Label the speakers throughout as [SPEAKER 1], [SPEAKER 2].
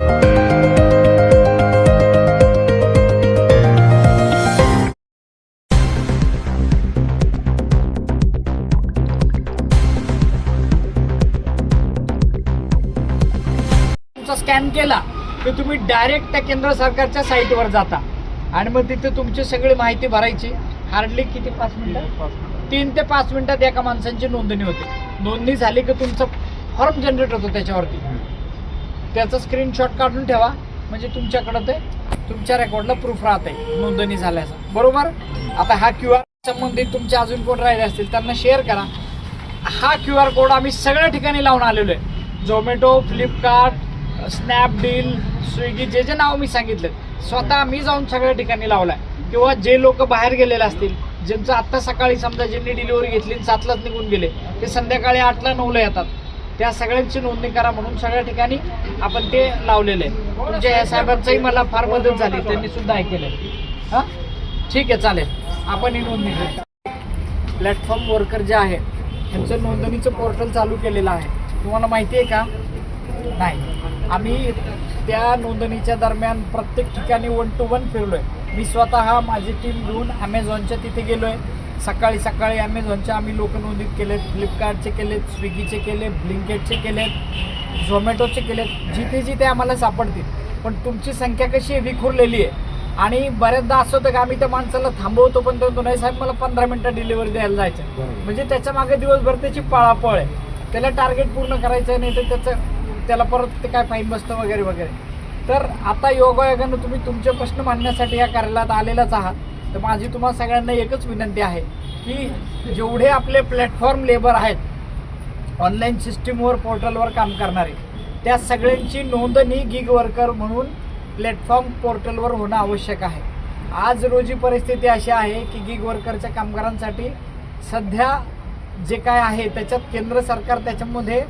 [SPEAKER 1] Scan केला की तुम्ही डायरेक्ट त्या केंद्र सरकारच्या साईटवर जाता आणि मग तिथे तुमची सगळी माहिती भरायची. हार्डली किती 5 मिनिटं 3 ते 5 मिनिटात एका माणसांची नोंदणी होते. नोंदणी झाली की तुमचा फॉर्म जनरेट होतो त्याच्यावरती. त्याचा स्क्रीनशॉट काढून ठेवा म्हणजे तुमच्याकडं ते तुमच्या रेकॉर्डला प्रूफ राहते नोंदणी झाल्याचा. बरोबर. आता हा QR संबंधित तुमचे अजून कोण राहिले असतील त्यांना शेअर करा. हा QR कोड आम्ही सगळ्या ठिकाणी लावून आलेलो आहे. झोमॅटो, फ्लिपकार्ट, स्नॅपडील, स्विगी, जे जे नाव मी सांगितले स्वतः मी जाऊन सगळ्या ठिकाणी लावलाय. किंवा जे लोक बाहेर गेलेले असतील, ज्यांचं आत्ता सकाळी समजा ज्यांनी डिलिव्हरी घेतली 7लाच निघून गेले, ते संध्याकाळी 8ला 9ला येतात, त्या सगळ्यांची नोंदणी करा म्हणून सगळ्या ठिकाणी आपण ते लावलेलं आहे. तुमच्या या साहेबांचाही मला फार मदत झाली, त्यांनी सुद्धा ऐकलेलं आहे. हां ठीक आहे, चालेल. आपण ही नोंदणी करू. प्लॅटफॉर्म वर्कर जे आहे त्यांचं नोंदणीचं पोर्टल चालू केलेलं आहे. तुम्हाला माहिती आहे का? नाही. आम्ही त्या नोंदणीच्या दरम्यान प्रत्येक ठिकाणी 1 to 1 फिरलो आहे. मी स्वतः माझी टीम घेऊन ॲमेझॉनच्या तिथे गेलो आहे. सकाळी ॲमेझॉनच्या आम्ही लोक नोंदीत केलेत, फ्लिपकार्टचे केलेत, स्विगीचे केले, ब्लिंकेटचे केलेत, झोमॅटोचे केलेत, जिथे जिथे आम्हाला सापडतील. पण तुमची संख्या कशी आहे, विखुरलेली आहे. आणि बऱ्याचदा असं होतं की आम्ही त्या माणसाला थांबवतो पण तो नाही साहेब मला 15 मिनिटं डिलिव्हरी द्यायला जायचं. म्हणजे त्याच्या मागे दिवसभर त्याची पळापळ आहे. त्याला टार्गेट पूर्ण करायचं आहे, नाही तर त्याला परत ते काय फाईन बसतं वगैरे वगैरे. तर आता योगायोगानं तुम्ही तुमचे प्रश्न मांडण्यासाठी या कार्यालयात आलेलाच आहात. तर माझी तुम्हाला सगळ्यांना एकच विनंती आहे की जेवढे आपले प्लॅटफॉर्म लेबर आहेत ऑनलाईन सिस्टीमवर पोर्टलवर काम करणारे, त्या सगळ्यांची नोंदणी गिग वर्कर म्हणून प्लॅटफॉर्म पोर्टलवर होणं आवश्यक आहे. आज रोजी परिस्थिती अशी आहे की गिग वर्करच्या कामगारांसाठी सध्या जे काय आहे त्याच्यात केंद्र सरकार त्याच्यामध्ये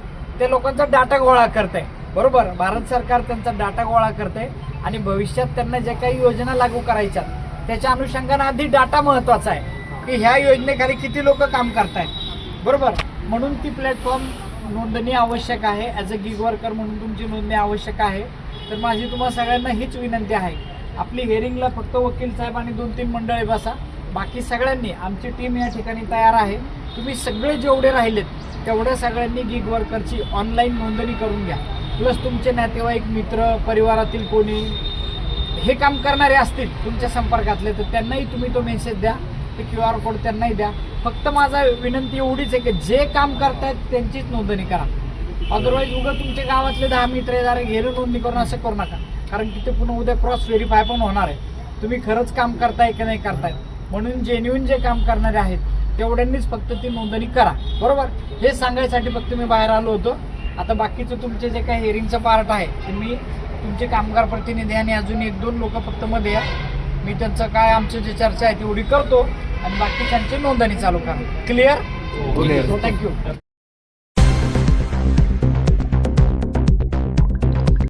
[SPEAKER 1] ते लोकांचा डाटा गोळा करत आहे. बरोबर. भारत सरकार त्यांचा डाटा गोळा करते आणि भविष्यात त्यांना ज्या काही योजना लागू करायच्या त्याच्या अनुषंगाने आधी डाटा महत्त्वाचा आहे की ह्या योजनेखाली किती लोक काम करतायत. बरोबर. म्हणून ती प्लॅटफॉर्म नोंदणी आवश्यक आहे. ॲज अ गिग वर्कर म्हणून तुमची नोंदणी आवश्यक आहे. तर माझी तुम्हाला सगळ्यांना हीच विनंती आहे, आपली हेअरिंगला फक्त वकील साहेब आणि 2-3 मंडळी बसा. बाकी सगळ्यांनी, आमची टीम या ठिकाणी तयार आहे. तुम्ही सगळे जेवढे राहिलेत तेवढ्या सगळ्यांनी गिग वर्करची ऑनलाईन नोंदणी करून घ्या. प्लस तुमचे नातेवाईक, मित्र, परिवारातील कोणी हे काम करणारे असतील तुमच्या संपर्कातले तर त्यांनाही तुम्ही तो मेसेज द्या, ते QR कोड त्यांनाही द्या. फक्त माझा विनंती एवढीच आहे की जे काम करतायत त्यांचीच नोंदणी करा. अदरवाईज उगाच तुमच्या गावातले 10 मित्र जरा घेऊन नोंदणी करून असं करू नका. कारण की ते पुन्हा उद्या क्रॉस व्हेरीफाय पण होणार आहे तुम्ही खरंच काम करताय की नाही करताय. म्हणून जेन्युइन जे काम करणारे आहेत तेवढ्यांनीच फक्त ती नोंदणी करा. बरोबर. हे सांगायसाठी फक्त मी बाहेर आलो होतो. आता बाकीचं तुमचे जे काही हिअरिंगचं पार्ट आहे ते मी तुमचे कामगार प्रतिनिधी आणि अजून 1-2 लोक फक्त मध्ये या, मी त्यांचं काय आमचं जे चर्चा आहे तेवढी करतो आणि बाकीच्यांची नोंदणी चालू करा. क्लिअर? थँक्यू.